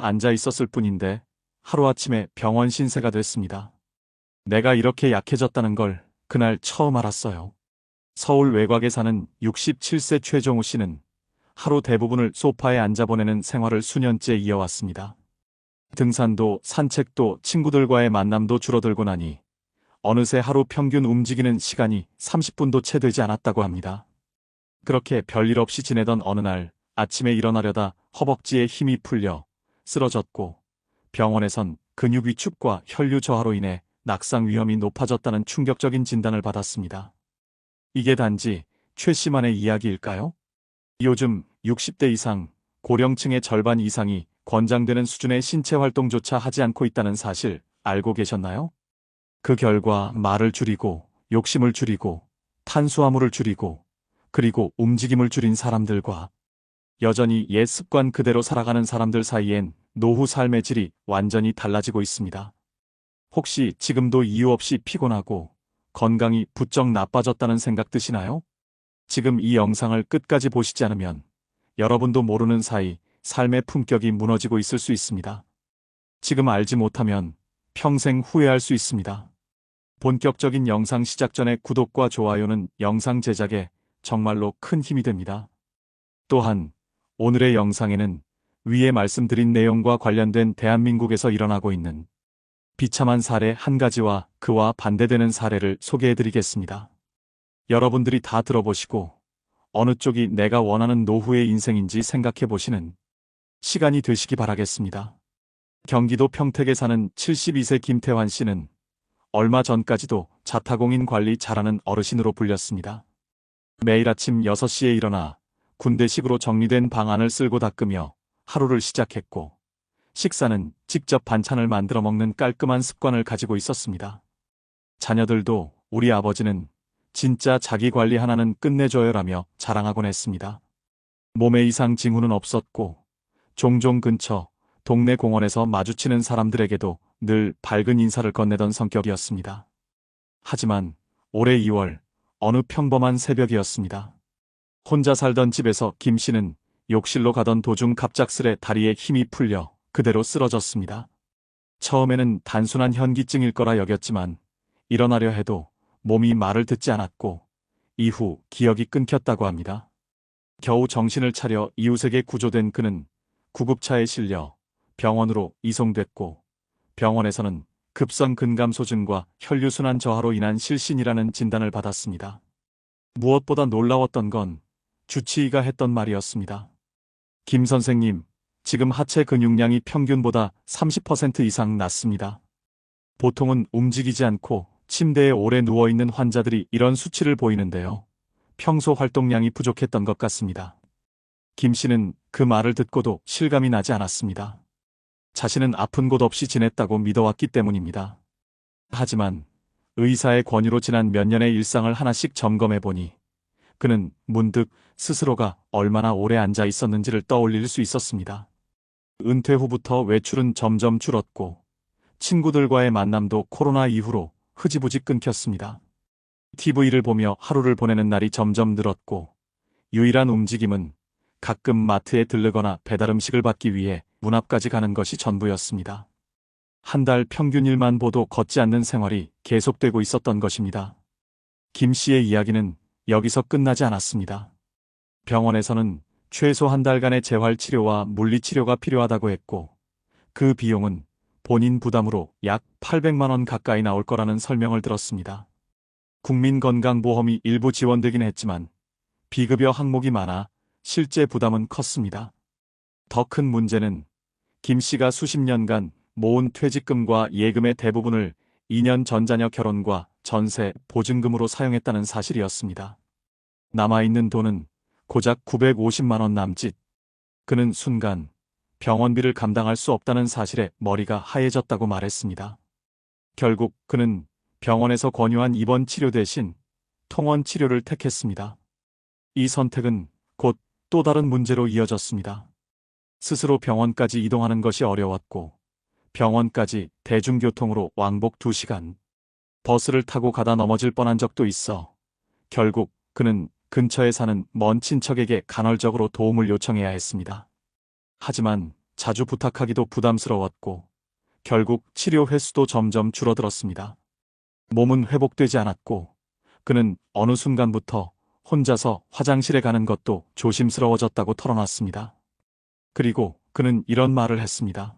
앉아 있었을 뿐인데 하루아침에 병원 신세가 됐습니다. 내가 이렇게 약해졌다는 걸 그날 처음 알았어요. 서울 외곽에 사는 67세 최종우 씨는 하루 대부분을 소파에 앉아 보내는 생활을 수년째 이어왔습니다. 등산도 산책도 친구들과의 만남도 줄어들고 나니 어느새 하루 평균 움직이는 시간이 30분도 채 되지 않았다고 합니다. 그렇게 별일 없이 지내던 어느 날 아침에 일어나려다 허벅지에 힘이 풀려 쓰러졌고 병원에선 근육 위축과 혈류 저하로 인해 낙상 위험이 높아졌다는 충격적인 진단을 받았습니다. 이게 단지 최 씨만의 이야기일까요? 요즘 60대 이상, 고령층의 절반 이상이 권장되는 수준의 신체 활동조차 하지 않고 있다는 사실 알고 계셨나요? 그 결과 말을 줄이고, 욕심을 줄이고, 탄수화물을 줄이고, 그리고 움직임을 줄인 사람들과 여전히 옛 습관 그대로 살아가는 사람들 사이엔 노후 삶의 질이 완전히 달라지고 있습니다. 혹시 지금도 이유 없이 피곤하고 건강이 부쩍 나빠졌다는 생각 드시나요? 지금 이 영상을 끝까지 보시지 않으면 여러분도 모르는 사이 삶의 품격이 무너지고 있을 수 있습니다. 지금 알지 못하면 평생 후회할 수 있습니다. 본격적인 영상 시작 전에 구독과 좋아요는 영상 제작에 정말로 큰 힘이 됩니다. 또한 오늘의 영상에는 위에 말씀드린 내용과 관련된 대한민국에서 일어나고 있는 비참한 사례 한 가지와 그와 반대되는 사례를 소개해드리겠습니다. 여러분들이 다 들어보시고 어느 쪽이 내가 원하는 노후의 인생인지 생각해보시는 시간이 되시기 바라겠습니다. 경기도 평택에 사는 72세 김태환 씨는 얼마 전까지도 자타공인 관리 잘하는 어르신으로 불렸습니다. 매일 아침 6시에 일어나 군대식으로 정리된 방 안을 쓸고 닦으며 하루를 시작했고 식사는 직접 반찬을 만들어 먹는 깔끔한 습관을 가지고 있었습니다. 자녀들도 우리 아버지는 진짜 자기 관리 하나는 끝내줘요라며 자랑하곤 했습니다. 몸에 이상 징후는 없었고 종종 근처 동네 공원에서 마주치는 사람들에게도 늘 밝은 인사를 건네던 성격이었습니다. 하지만 올해 2월 어느 평범한 새벽이었습니다. 혼자 살던 집에서 김 씨는 욕실로 가던 도중 갑작스레 다리에 힘이 풀려 그대로 쓰러졌습니다. 처음에는 단순한 현기증일 거라 여겼지만 일어나려 해도 몸이 말을 듣지 않았고 이후 기억이 끊겼다고 합니다. 겨우 정신을 차려 이웃에게 구조된 그는 구급차에 실려 병원으로 이송됐고 병원에서는 급성 근감소증과 혈류순환 저하로 인한 실신이라는 진단을 받았습니다. 무엇보다 놀라웠던 건 주치의가 했던 말이었습니다. 김 선생님, 지금 하체 근육량이 평균보다 30% 이상 낮습니다. 보통은 움직이지 않고 침대에 오래 누워있는 환자들이 이런 수치를 보이는데요. 평소 활동량이 부족했던 것 같습니다. 김 씨는 그 말을 듣고도 실감이 나지 않았습니다. 자신은 아픈 곳 없이 지냈다고 믿어왔기 때문입니다. 하지만 의사의 권유로 지난 몇 년의 일상을 하나씩 점검해보니 그는 문득 스스로가 얼마나 오래 앉아 있었는지를 떠올릴 수 있었습니다. 은퇴 후부터 외출은 점점 줄었고 친구들과의 만남도 코로나 이후로 흐지부지 끊겼습니다. TV를 보며 하루를 보내는 날이 점점 늘었고 유일한 움직임은 가끔 마트에 들르거나 배달음식을 받기 위해 문 앞까지 가는 것이 전부였습니다. 한 달 평균 1만 보도 걷지 않는 생활이 계속되고 있었던 것입니다. 김 씨의 이야기는 여기서 끝나지 않았습니다. 병원에서는 최소 한 달간의 재활치료와 물리치료가 필요하다고 했고 그 비용은 본인 부담으로 약 800만 원 가까이 나올 거라는 설명을 들었습니다. 국민건강보험이 일부 지원되긴 했지만 비급여 항목이 많아 실제 부담은 컸습니다. 더 큰 문제는 김 씨가 수십 년간 모은 퇴직금과 예금의 대부분을 2년 전 자녀 결혼과 전세, 보증금으로 사용했다는 사실이었습니다. 남아있는 돈은 고작 950만 원 남짓. 그는 순간 병원비를 감당할 수 없다는 사실에 머리가 하얘졌다고 말했습니다. 결국 그는 병원에서 권유한 입원 치료 대신 통원 치료를 택했습니다. 이 선택은 곧 또 다른 문제로 이어졌습니다. 스스로 병원까지 이동하는 것이 어려웠고 병원까지 대중교통으로 왕복 2시간, 버스를 타고 가다 넘어질 뻔한 적도 있어 결국 그는 근처에 사는 먼 친척에게 간헐적으로 도움을 요청해야 했습니다. 하지만 자주 부탁하기도 부담스러웠고 결국 치료 횟수도 점점 줄어들었습니다. 몸은 회복되지 않았고 그는 어느 순간부터 혼자서 화장실에 가는 것도 조심스러워졌다고 털어놨습니다. 그리고 그는 이런 말을 했습니다.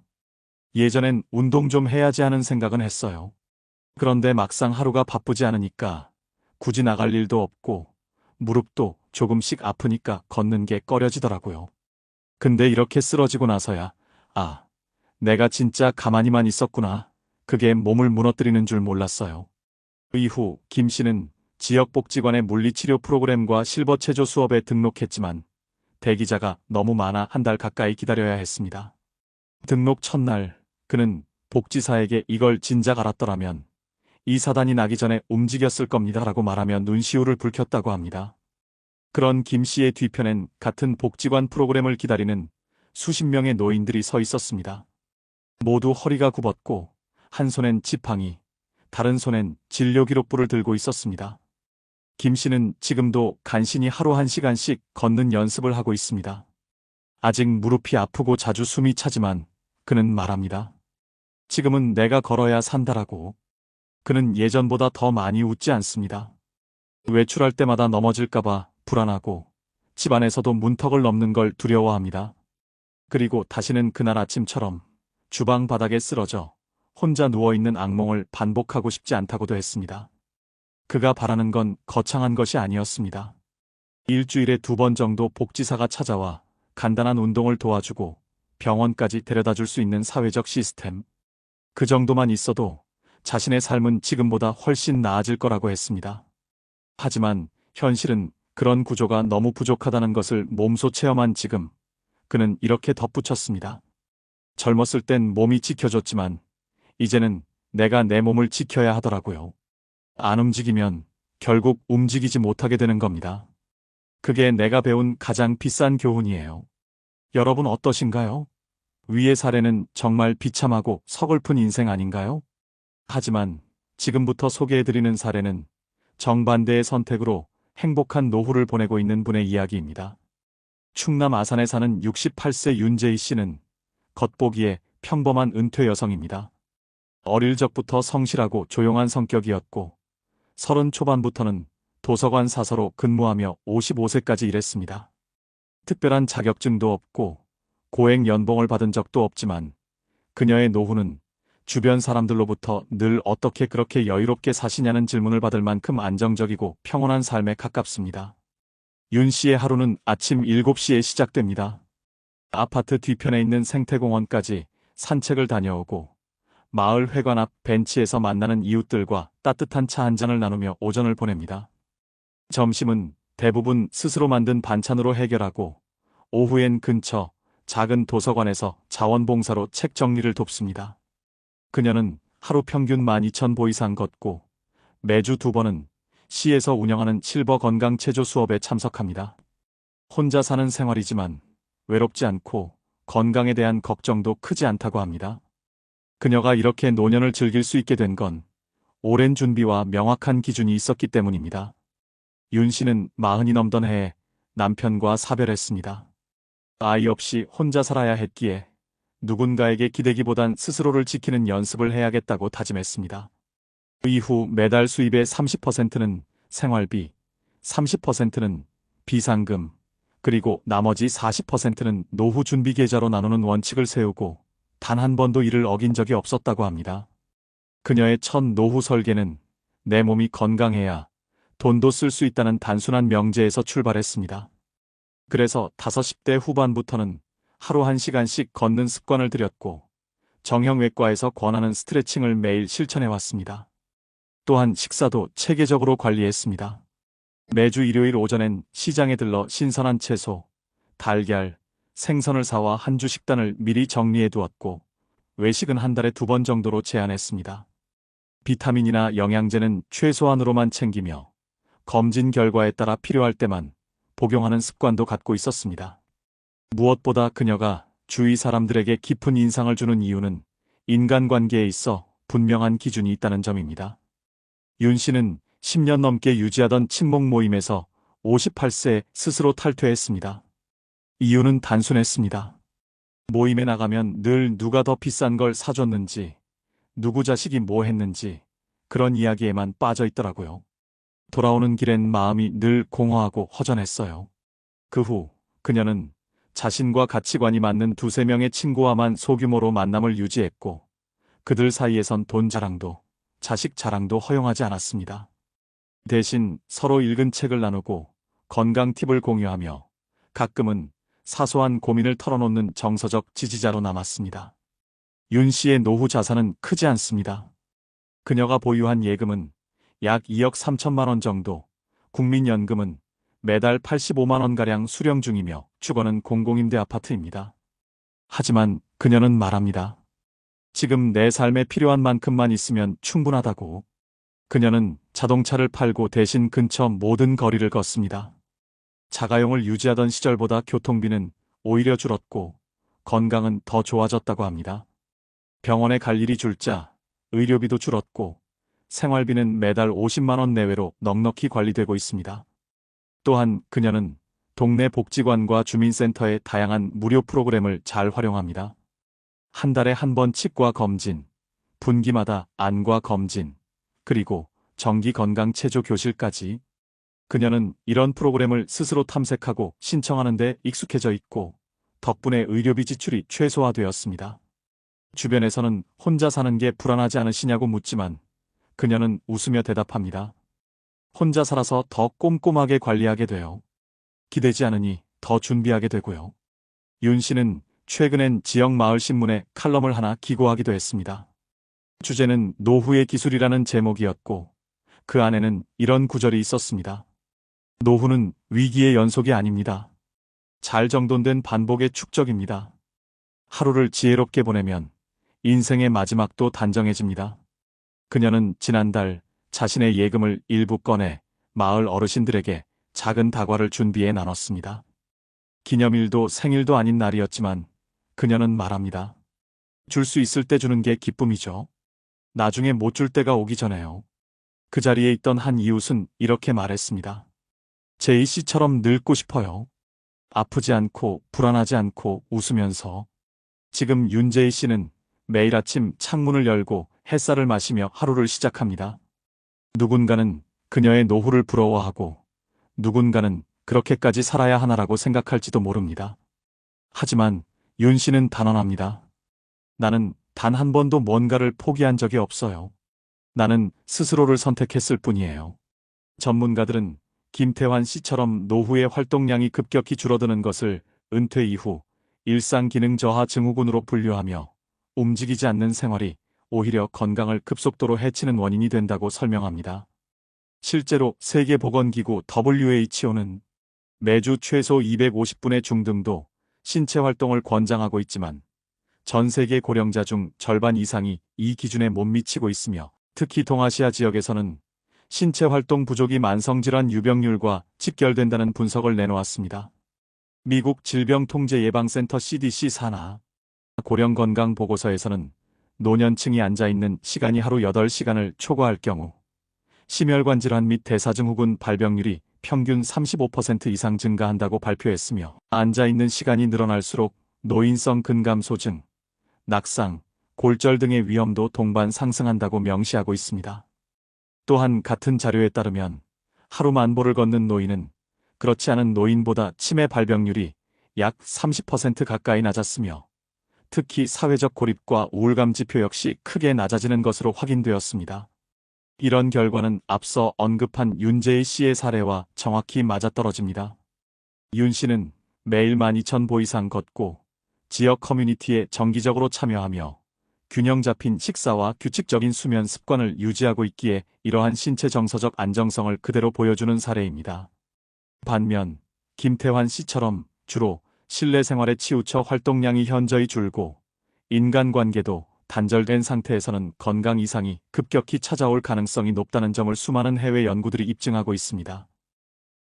예전엔 운동 좀 해야지 하는 생각은 했어요. 그런데 막상 하루가 바쁘지 않으니까 굳이 나갈 일도 없고 무릎도 조금씩 아프니까 걷는 게 꺼려지더라고요. 근데 이렇게 쓰러지고 나서야 아, 내가 진짜 가만히만 있었구나. 그게 몸을 무너뜨리는 줄 몰랐어요. 이후 김 씨는 지역복지관의 물리치료 프로그램과 실버 체조 수업에 등록했지만 대기자가 너무 많아 한 달 가까이 기다려야 했습니다. 등록 첫날 그는 복지사에게 이걸 진작 알았더라면 이 사단이 나기 전에 움직였을 겁니다라고 말하며 눈시울을 붉혔다고 합니다. 그런 김 씨의 뒤편엔 같은 복지관 프로그램을 기다리는 수십 명의 노인들이 서 있었습니다. 모두 허리가 굽었고 한 손엔 지팡이, 다른 손엔 진료기록부를 들고 있었습니다. 김 씨는 지금도 간신히 하루 1시간씩 걷는 연습을 하고 있습니다. 아직 무릎이 아프고 자주 숨이 차지만 그는 말합니다. 지금은 내가 걸어야 산다라고. 그는 예전보다 더 많이 웃지 않습니다. 외출할 때마다 넘어질까봐 불안하고 집안에서도 문턱을 넘는 걸 두려워합니다. 그리고 다시는 그날 아침처럼 주방 바닥에 쓰러져 혼자 누워있는 악몽을 반복하고 싶지 않다고도 했습니다. 그가 바라는 건 거창한 것이 아니었습니다. 일주일에 2번 정도 복지사가 찾아와 간단한 운동을 도와주고 병원까지 데려다 줄 수 있는 사회적 시스템. 그 정도만 있어도 자신의 삶은 지금보다 훨씬 나아질 거라고 했습니다. 하지만 현실은 그런 구조가 너무 부족하다는 것을 몸소 체험한 지금 그는 이렇게 덧붙였습니다. 젊었을 땐 몸이 지켜줬지만 이제는 내가 내 몸을 지켜야 하더라고요. 안 움직이면 결국 움직이지 못하게 되는 겁니다. 그게 내가 배운 가장 비싼 교훈이에요. 여러분 어떠신가요? 위의 사례는 정말 비참하고 서글픈 인생 아닌가요? 하지만 지금부터 소개해드리는 사례는 정반대의 선택으로 행복한 노후를 보내고 있는 분의 이야기입니다. 충남 아산에 사는 68세 윤재희 씨는 겉보기에 평범한 은퇴 여성입니다. 어릴 적부터 성실하고 조용한 성격이었고 30 초반부터는 도서관 사서로 근무하며 55세까지 일했습니다. 특별한 자격증도 없고 고액 연봉을 받은 적도 없지만 그녀의 노후는 주변 사람들로부터 늘 어떻게 그렇게 여유롭게 사시냐는 질문을 받을 만큼 안정적이고 평온한 삶에 가깝습니다. 윤 씨의 하루는 아침 7시에 시작됩니다. 아파트 뒤편에 있는 생태공원까지 산책을 다녀오고 마을 회관 앞 벤치에서 만나는 이웃들과 따뜻한 차 한 잔을 나누며 오전을 보냅니다. 점심은 대부분 스스로 만든 반찬으로 해결하고 오후엔 근처 작은 도서관에서 자원봉사로 책 정리를 돕습니다. 그녀는 하루 평균 12,000보 이상 걷고 매주 2번은 시에서 운영하는 실버 건강체조 수업에 참석합니다. 혼자 사는 생활이지만 외롭지 않고 건강에 대한 걱정도 크지 않다고 합니다. 그녀가 이렇게 노년을 즐길 수 있게 된 건 오랜 준비와 명확한 기준이 있었기 때문입니다. 윤 씨는 40이 넘던 해에 남편과 사별했습니다. 아이 없이 혼자 살아야 했기에 누군가에게 기대기보단 스스로를 지키는 연습을 해야겠다고 다짐했습니다. 이후 매달 수입의 30%는 생활비, 30%는 비상금, 그리고 나머지 40%는 노후 준비 계좌로 나누는 원칙을 세우고 단 한 번도 이를 어긴 적이 없었다고 합니다. 그녀의 첫 노후 설계는 내 몸이 건강해야 돈도 쓸 수 있다는 단순한 명제에서 출발했습니다. 그래서 50대 후반부터는 하루 1시간씩 걷는 습관을 들였고 정형외과에서 권하는 스트레칭을 매일 실천해왔습니다. 또한 식사도 체계적으로 관리했습니다. 매주 일요일 오전엔 시장에 들러 신선한 채소, 달걀, 생선을 사와 한 주 식단을 미리 정리해 두었고 외식은 한 달에 2번 정도로 제한했습니다. 비타민이나 영양제는 최소한으로만 챙기며 검진 결과에 따라 필요할 때만 복용하는 습관도 갖고 있었습니다. 무엇보다 그녀가 주위 사람들에게 깊은 인상을 주는 이유는 인간관계에 있어 분명한 기준이 있다는 점입니다. 윤 씨는 10년 넘게 유지하던 친목 모임에서 58세에 스스로 탈퇴했습니다. 이유는 단순했습니다. 모임에 나가면 늘 누가 더 비싼 걸 사줬는지, 누구 자식이 뭐 했는지 그런 이야기에만 빠져 있더라고요. 돌아오는 길엔 마음이 늘 공허하고 허전했어요. 그 후 그녀는 자신과 가치관이 맞는 두세 명의 친구와만 소규모로 만남을 유지했고 그들 사이에선 돈 자랑도 자식 자랑도 허용하지 않았습니다. 대신 서로 읽은 책을 나누고 건강 팁을 공유하며 가끔은 사소한 고민을 털어놓는 정서적 지지자로 남았습니다. 윤 씨의 노후 자산은 크지 않습니다. 그녀가 보유한 예금은 약 2억 3천만 원 정도, 국민연금은 매달 85만 원가량 수령 중이며 주거는 공공임대 아파트입니다. 하지만 그녀는 말합니다. 지금 내 삶에 필요한 만큼만 있으면 충분하다고. 그녀는 자동차를 팔고 대신 근처 모든 거리를 걷습니다. 자가용을 유지하던 시절보다 교통비는 오히려 줄었고 건강은 더 좋아졌다고 합니다. 병원에 갈 일이 줄자 의료비도 줄었고 생활비는 매달 50만 원 내외로 넉넉히 관리되고 있습니다. 또한 그녀는 동네 복지관과 주민센터의 다양한 무료 프로그램을 잘 활용합니다. 한 달에 한 번 치과 검진, 분기마다 안과 검진, 그리고 정기 건강 체조 교실까지. 그녀는 이런 프로그램을 스스로 탐색하고 신청하는 데 익숙해져 있고 덕분에 의료비 지출이 최소화되었습니다. 주변에서는 혼자 사는 게 불안하지 않으시냐고 묻지만 그녀는 웃으며 대답합니다. 혼자 살아서 더 꼼꼼하게 관리하게 돼요. 기대지 않으니 더 준비하게 되고요. 윤 씨는 최근엔 지역 마을 신문에 칼럼을 하나 기고하기도 했습니다. 주제는 노후의 기술이라는 제목이었고 그 안에는 이런 구절이 있었습니다. 노후는 위기의 연속이 아닙니다. 잘 정돈된 반복의 축적입니다. 하루를 지혜롭게 보내면 인생의 마지막도 단정해집니다. 그녀는 지난달 자신의 예금을 일부 꺼내 마을 어르신들에게 작은 다과를 준비해 나눴습니다. 기념일도 생일도 아닌 날이었지만 그녀는 말합니다. 줄 수 있을 때 주는 게 기쁨이죠. 나중에 못 줄 때가 오기 전에요. 그 자리에 있던 한 이웃은 이렇게 말했습니다. 제이 씨처럼 늙고 싶어요. 아프지 않고 불안하지 않고 웃으면서. 지금 윤제이 씨는 매일 아침 창문을 열고 햇살을 마시며 하루를 시작합니다. 누군가는 그녀의 노후를 부러워하고 누군가는 그렇게까지 살아야 하나라고 생각할지도 모릅니다. 하지만 윤 씨는 단언합니다. 나는 단 한 번도 뭔가를 포기한 적이 없어요. 나는 스스로를 선택했을 뿐이에요. 전문가들은 김태환 씨처럼 노후의 활동량이 급격히 줄어드는 것을 은퇴 이후 일상 기능 저하 증후군으로 분류하며 움직이지 않는 생활이 오히려 건강을 급속도로 해치는 원인이 된다고 설명합니다. 실제로 세계보건기구 WHO는 매주 최소 250분의 중등도 신체 활동을 권장하고 있지만 전 세계 고령자 중 절반 이상이 이 기준에 못 미치고 있으며 특히 동아시아 지역에서는 신체 활동 부족이 만성질환 유병률과 직결된다는 분석을 내놓았습니다. 미국 질병통제예방센터 CDC 산하 고령건강보고서에서는 노년층이 앉아있는 시간이 하루 8시간을 초과할 경우 심혈관 질환 및 대사증후군 발병률이 평균 35% 이상 증가한다고 발표했으며 앉아있는 시간이 늘어날수록 노인성 근감소증, 낙상, 골절 등의 위험도 동반 상승한다고 명시하고 있습니다. 또한 같은 자료에 따르면 하루 만보를 걷는 노인은 그렇지 않은 노인보다 치매 발병률이 약 30% 가까이 낮았으며 특히 사회적 고립과 우울감 지표 역시 크게 낮아지는 것으로 확인되었습니다. 이런 결과는 앞서 언급한 윤제이 씨의 사례와 정확히 맞아떨어집니다. 윤 씨는 매일 12,000보 이상 걷고 지역 커뮤니티에 정기적으로 참여하며 균형 잡힌 식사와 규칙적인 수면 습관을 유지하고 있기에 이러한 신체 정서적 안정성을 그대로 보여주는 사례입니다. 반면 김태환 씨처럼 주로 실내 생활에 치우쳐 활동량이 현저히 줄고 인간관계도 단절된 상태에서는 건강 이상이 급격히 찾아올 가능성이 높다는 점을 수많은 해외 연구들이 입증하고 있습니다.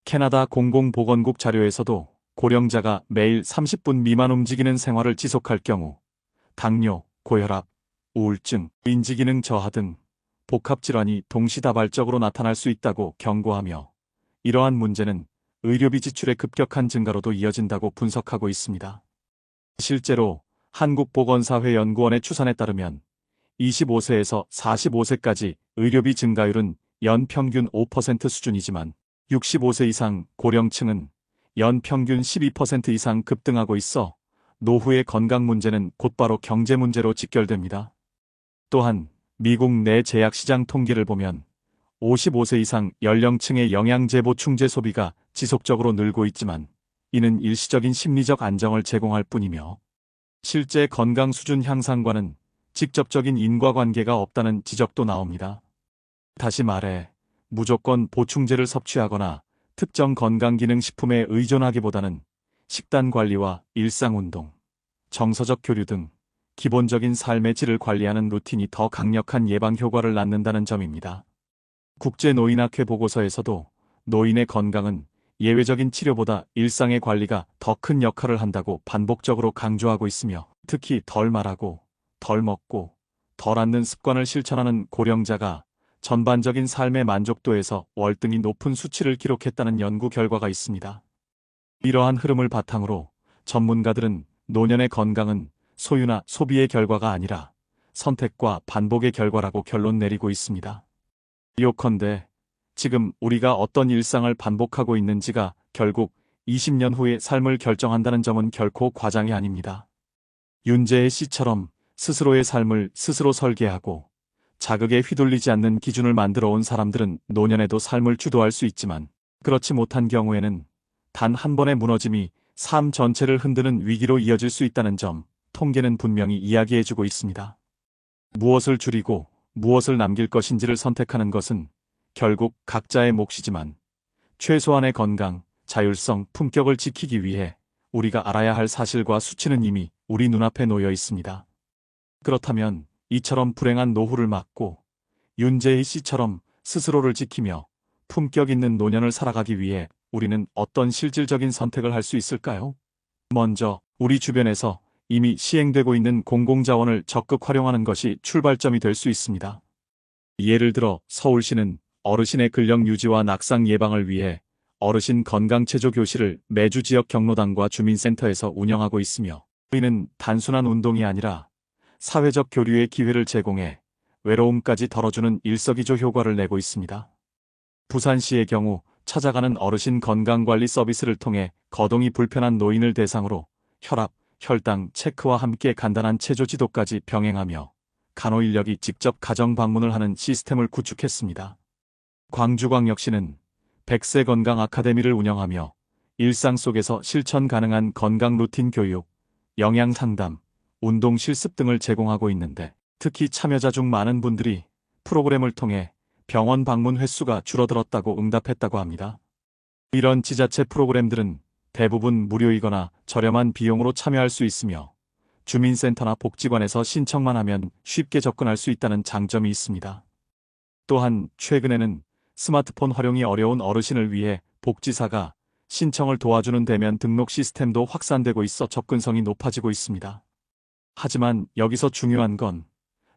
캐나다 공공보건국 자료에서도 고령자가 매일 30분 미만 움직이는 생활을 지속할 경우 당뇨, 고혈압, 우울증, 인지기능 저하 등 복합질환이 동시다발적으로 나타날 수 있다고 경고하며 이러한 문제는 의료비 지출의 급격한 증가로도 이어진다고 분석하고 있습니다. 실제로 한국보건사회연구원의 추산에 따르면 25세에서 45세까지 의료비 증가율은 연평균 5% 수준이지만 65세 이상 고령층은 연평균 12% 이상 급등하고 있어 노후의 건강 문제는 곧바로 경제 문제로 직결됩니다. 또한 미국 내 제약시장 통계를 보면 55세 이상 연령층의 영양제 보충제 소비가 지속적으로 늘고 있지만 이는 일시적인 심리적 안정을 제공할 뿐이며 실제 건강 수준 향상과는 직접적인 인과관계가 없다는 지적도 나옵니다. 다시 말해 무조건 보충제를 섭취하거나 특정 건강기능식품에 의존하기보다는 식단 관리와 일상운동, 정서적 교류 등 기본적인 삶의 질을 관리하는 루틴이 더 강력한 예방 효과를 낳는다는 점입니다. 국제노인학회 보고서에서도 노인의 건강은 예외적인 치료보다 일상의 관리가 더 큰 역할을 한다고 반복적으로 강조하고 있으며 특히 덜 말하고 덜 먹고 덜 앉는 습관을 실천하는 고령자가 전반적인 삶의 만족도에서 월등히 높은 수치를 기록했다는 연구 결과가 있습니다. 이러한 흐름을 바탕으로 전문가들은 노년의 건강은 소유나 소비의 결과가 아니라 선택과 반복의 결과라고 결론 내리고 있습니다. 요컨대 지금 우리가 어떤 일상을 반복하고 있는지가 결국 20년 후의 삶을 결정한다는 점은 결코 과장이 아닙니다. 윤재의 씨처럼 스스로의 삶을 스스로 설계하고 자극에 휘둘리지 않는 기준을 만들어 온 사람들은 노년에도 삶을 주도할 수 있지만 그렇지 못한 경우에는 단 한 번의 무너짐이 삶 전체를 흔드는 위기로 이어질 수 있다는 점 통계는 분명히 이야기해주고 있습니다. 무엇을 줄이고 무엇을 남길 것인지를 선택하는 것은 결국 각자의 몫이지만 최소한의 건강, 자율성, 품격을 지키기 위해 우리가 알아야 할 사실과 수치는 이미 우리 눈앞에 놓여 있습니다. 그렇다면 이처럼 불행한 노후를 막고 윤재희 씨처럼 스스로를 지키며 품격 있는 노년을 살아가기 위해 우리는 어떤 실질적인 선택을 할 수 있을까요? 먼저 우리 주변에서 이미 시행되고 있는 공공자원을 적극 활용하는 것이 출발점이 될 수 있습니다. 예를 들어 서울시는 어르신의 근력 유지와 낙상 예방을 위해 어르신 건강체조 교실을 매주 지역 경로당과 주민센터에서 운영하고 있으며 이는 단순한 운동이 아니라 사회적 교류의 기회를 제공해 외로움까지 덜어주는 일석이조 효과를 내고 있습니다. 부산시의 경우 찾아가는 어르신 건강관리 서비스를 통해 거동이 불편한 노인을 대상으로 혈압, 혈당 체크와 함께 간단한 체조 지도까지 병행하며 간호인력이 직접 가정 방문을 하는 시스템을 구축했습니다. 광주광역시는 100세 건강 아카데미를 운영하며 일상 속에서 실천 가능한 건강 루틴 교육, 영양 상담, 운동 실습 등을 제공하고 있는데 특히 참여자 중 많은 분들이 프로그램을 통해 병원 방문 횟수가 줄어들었다고 응답했다고 합니다. 이런 지자체 프로그램들은 대부분 무료이거나 저렴한 비용으로 참여할 수 있으며 주민센터나 복지관에서 신청만 하면 쉽게 접근할 수 있다는 장점이 있습니다. 또한 최근에는 스마트폰 활용이 어려운 어르신을 위해 복지사가 신청을 도와주는 대면 등록 시스템도 확산되고 있어 접근성이 높아지고 있습니다. 하지만 여기서 중요한 건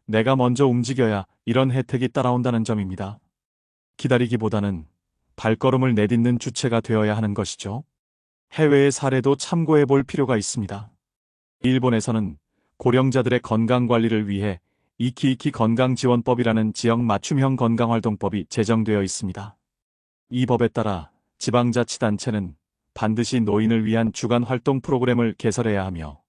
내가 먼저 움직여야 이런 혜택이 따라온다는 점입니다. 기다리기보다는 발걸음을 내딛는 주체가 되어야 하는 것이죠. 해외의 사례도 참고해 볼 필요가 있습니다. 일본에서는 고령자들의 건강관리를 위해 이키이키 건강지원법이라는 지역 맞춤형 건강활동법이 제정되어 있습니다. 이 법에 따라 지방자치단체는 반드시 노인을 위한 주간 활동 프로그램을 개설해야 하며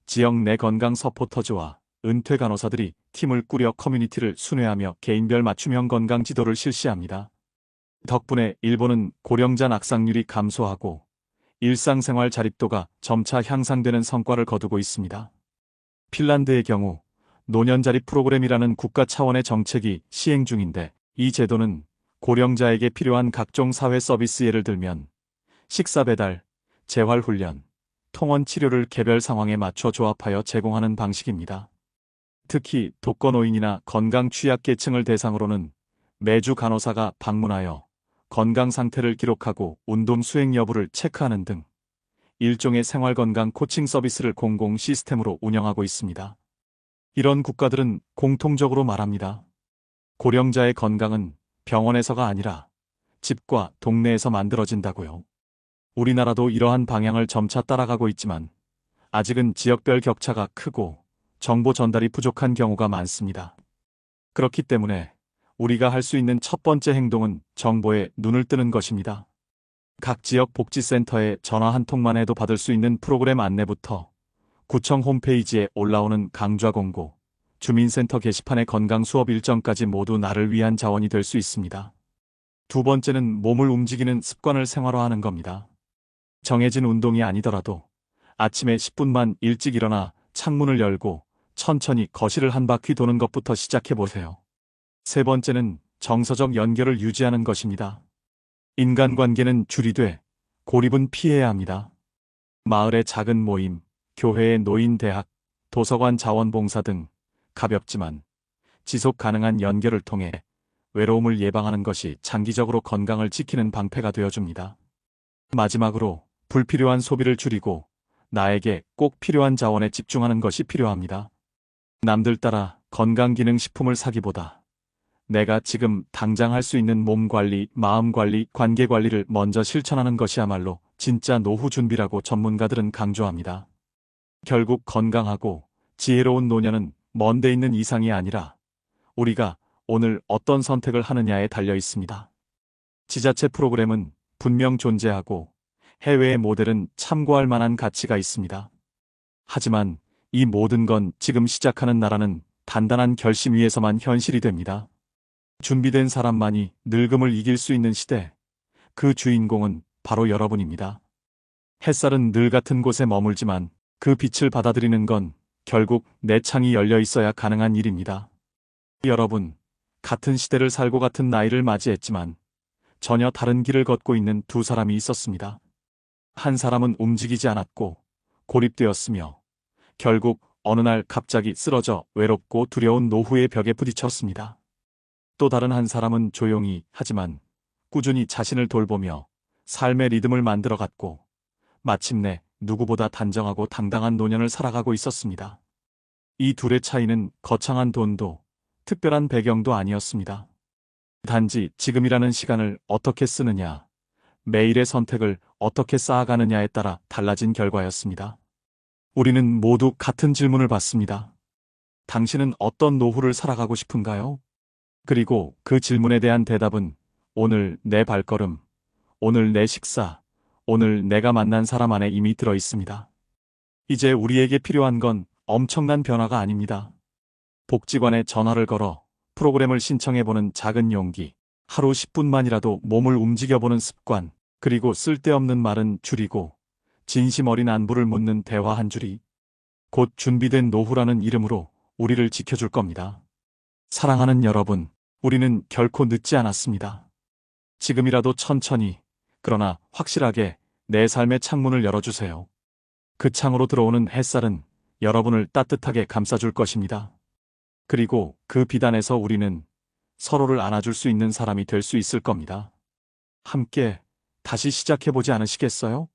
지역 내 건강 서포터즈와 은퇴 간호사들이 팀을 꾸려 커뮤니티를 순회하며 개인별 맞춤형 건강 지도를 실시합니다. 덕분에 일본은 고령자 낙상률이 감소하고 일상생활 자립도가 점차 향상되는 성과를 거두고 있습니다. 핀란드의 경우 노년자립 프로그램이라는 국가 차원의 정책이 시행 중인데 이 제도는 고령자에게 필요한 각종 사회 서비스 예를 들면 식사 배달, 재활훈련, 통원 치료를 개별 상황에 맞춰 조합하여 제공하는 방식입니다. 특히 독거노인이나 건강 취약계층을 대상으로는 매주 간호사가 방문하여 건강 상태를 기록하고 운동 수행 여부를 체크하는 등 일종의 생활건강 코칭 서비스를 공공 시스템으로 운영하고 있습니다. 이런 국가들은 공통적으로 말합니다. 고령자의 건강은 병원에서가 아니라 집과 동네에서 만들어진다고요. 우리나라도 이러한 방향을 점차 따라가고 있지만 아직은 지역별 격차가 크고 정보 전달이 부족한 경우가 많습니다. 그렇기 때문에 우리가 할 수 있는 첫 번째 행동은 정보에 눈을 뜨는 것입니다. 각 지역 복지센터에 전화 한 통만 해도 받을 수 있는 프로그램 안내부터 구청 홈페이지에 올라오는 강좌 공고, 주민센터 게시판의 건강 수업 일정까지 모두 나를 위한 자원이 될 수 있습니다. 두 번째는 몸을 움직이는 습관을 생활화하는 겁니다. 정해진 운동이 아니더라도 아침에 10분만 일찍 일어나 창문을 열고 천천히 거실을 한 바퀴 도는 것부터 시작해 보세요. 세 번째는 정서적 연결을 유지하는 것입니다. 인간관계는 줄이되 고립은 피해야 합니다. 마을의 작은 모임, 교회의 노인대학, 도서관 자원봉사 등 가볍지만 지속 가능한 연결을 통해 외로움을 예방하는 것이 장기적으로 건강을 지키는 방패가 되어줍니다. 마지막으로 불필요한 소비를 줄이고 나에게 꼭 필요한 자원에 집중하는 것이 필요합니다. 남들 따라 건강기능식품을 사기보다 내가 지금 당장 할 수 있는 몸 관리, 마음 관리, 관계 관리를 먼저 실천하는 것이야말로 진짜 노후 준비라고 전문가들은 강조합니다. 결국 건강하고 지혜로운 노년은 먼데 있는 이상이 아니라 우리가 오늘 어떤 선택을 하느냐에 달려 있습니다. 지자체 프로그램은 분명 존재하고 해외의 모델은 참고할 만한 가치가 있습니다. 하지만 이 모든 건 지금 시작하는 나라는 단단한 결심 위에서만 현실이 됩니다. 준비된 사람만이 늙음을 이길 수 있는 시대, 그 주인공은 바로 여러분입니다. 햇살은 늘 같은 곳에 머물지만 그 빛을 받아들이는 건 결국 내 창이 열려 있어야 가능한 일입니다. 여러분, 같은 시대를 살고 같은 나이를 맞이했지만 전혀 다른 길을 걷고 있는 두 사람이 있었습니다. 한 사람은 움직이지 않았고 고립되었으며 결국 어느 날 갑자기 쓰러져 외롭고 두려운 노후의 벽에 부딪혔습니다. 또 다른 한 사람은 조용히 하지만 꾸준히 자신을 돌보며 삶의 리듬을 만들어갔고 마침내 누구보다 단정하고 당당한 노년을 살아가고 있었습니다. 이 둘의 차이는 거창한 돈도 특별한 배경도 아니었습니다. 단지 지금이라는 시간을 어떻게 쓰느냐, 매일의 선택을 어떻게 쌓아가느냐에 따라 달라진 결과였습니다. 우리는 모두 같은 질문을 받습니다. 당신은 어떤 노후를 살아가고 싶은가요? 그리고 그 질문에 대한 대답은 오늘 내 발걸음, 오늘 내 식사, 오늘 내가 만난 사람 안에 이미 들어 있습니다. 이제 우리에게 필요한 건 엄청난 변화가 아닙니다. 복지관에 전화를 걸어 프로그램을 신청해보는 작은 용기, 하루 10분만이라도 몸을 움직여보는 습관, 그리고 쓸데없는 말은 줄이고 진심 어린 안부를 묻는 대화 한 줄이 곧 준비된 노후라는 이름으로 우리를 지켜줄 겁니다. 사랑하는 여러분, 우리는 결코 늦지 않았습니다. 지금이라도 천천히, 그러나 확실하게 내 삶의 창문을 열어주세요. 그 창으로 들어오는 햇살은 여러분을 따뜻하게 감싸줄 것입니다. 그리고 그 빛 안에서 우리는 서로를 안아줄 수 있는 사람이 될 수 있을 겁니다. 함께 다시 시작해보지 않으시겠어요?